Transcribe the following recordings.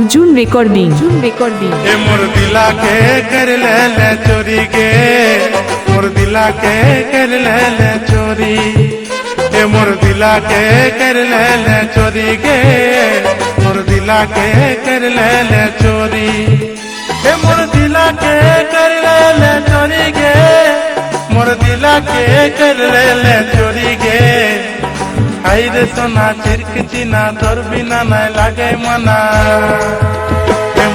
Arjun recording ए मोर दिला के कर ले चोरी गे, मोर दिला के कर ले चोरी, ए मोर दिला के कर ले चोरी गे, मोर दिला के कर ले चोरी, ए मोर दिला के कर ले चोरी गे, मोर दिला के कर ले चोरी गे। आई रे सोना चिरक चिना तोर बिना ना लागे मना,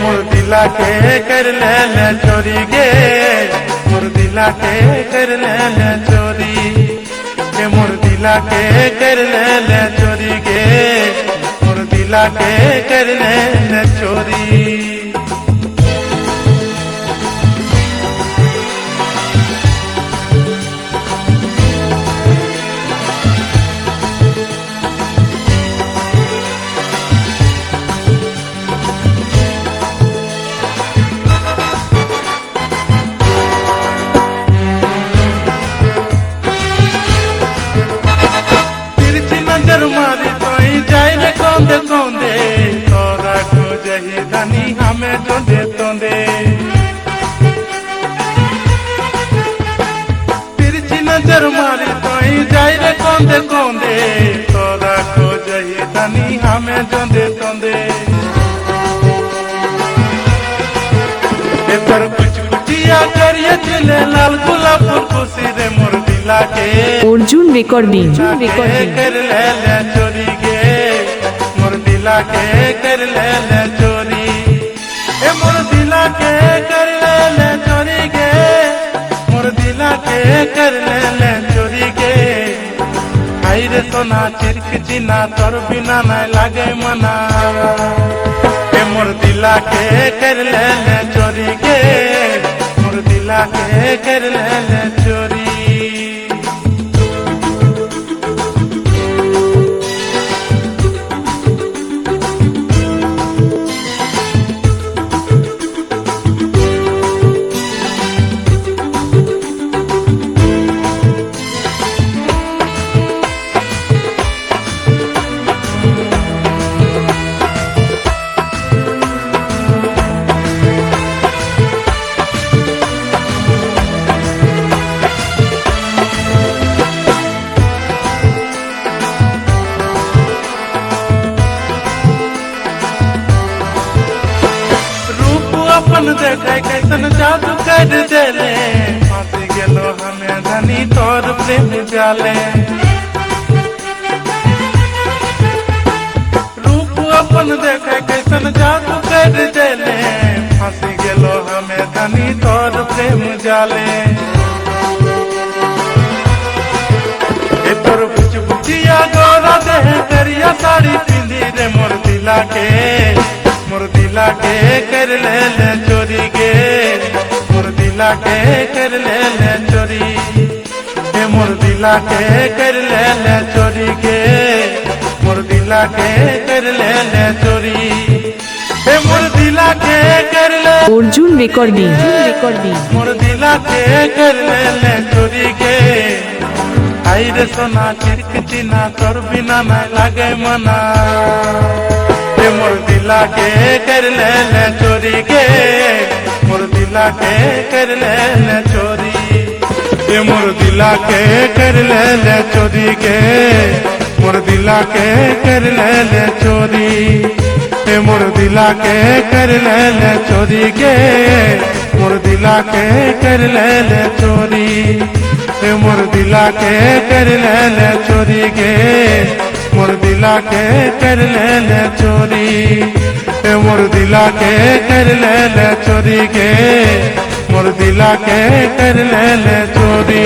मोर दिला के कर ले चोरी गे, मोर दिला के कर ले चोरी, के मोर दिला के कर ले चोरी गे, मोर दिला के कर ले चोरी। मारी तोई जाए रे कौंदे कौंदे, तोरा को जही धनी हमें जोंदे तोंदे, तिरछी नजर मारी तोई जाए रे कौंदे कौंदे, तोरा को जही धनी हमें जोंदे तोंदे। तर कुछ कुचिया करिए चले लाल गुलाब खुशी रे मोर दिला के अर्जुन रिकॉर्डिंग कर ले चोरी गे, मोर दिला के कर ले चोरी, ए मोर दिला के कर ले चोरी गे, मोर दिला के कर ले चोरी गे। आई रे सोना चिरक चिना तोर बिना ना लागे मना, ए मोर दिला के कर ले चोरी गे, मोर दिला के कर ले चोरी। अपन देखे कैसन जादू कर देले, फांसी गेलो हमें धनी तोर प्रेम जाले। रूप अपन देखे कैसन जादू कर देले, फांसी गेलो हमें धनी तोर प्रेम जाले। ए तोर बुच बुचिया गोरा देह करिया साड़ी पिंदी रे मोर दिला के, मोर दिला के कर ले चोरी गे, मोर दिला के कर ले चोरी, ए मोर दिला के कर ले चोरी गे, मोर दिला के कर ले चोरी, ए मोर दिला के कर ले अर्जुन रिकॉर्डिंग मोर दिला के कर ले चोरी गे। आई रे सोना चिरक चिना तोर बिना ना लागे मना, मोर दिला के कर ले चोरी गे, मोर दिला के कर ले चोरी, ये मोर दिला के कर ले चोरी गे, मोर दिला के कर ले चोरी, ये मोर दिला के कर ले चोरी गे, मोर दिला के कर ले चोरी, ये मोर दिला के कर ले चोरी गे, मोर दिला के कर ले चोरी, ए मोर दिला के कर ले चोरी गे, मोर दिला के कर ले चोरी।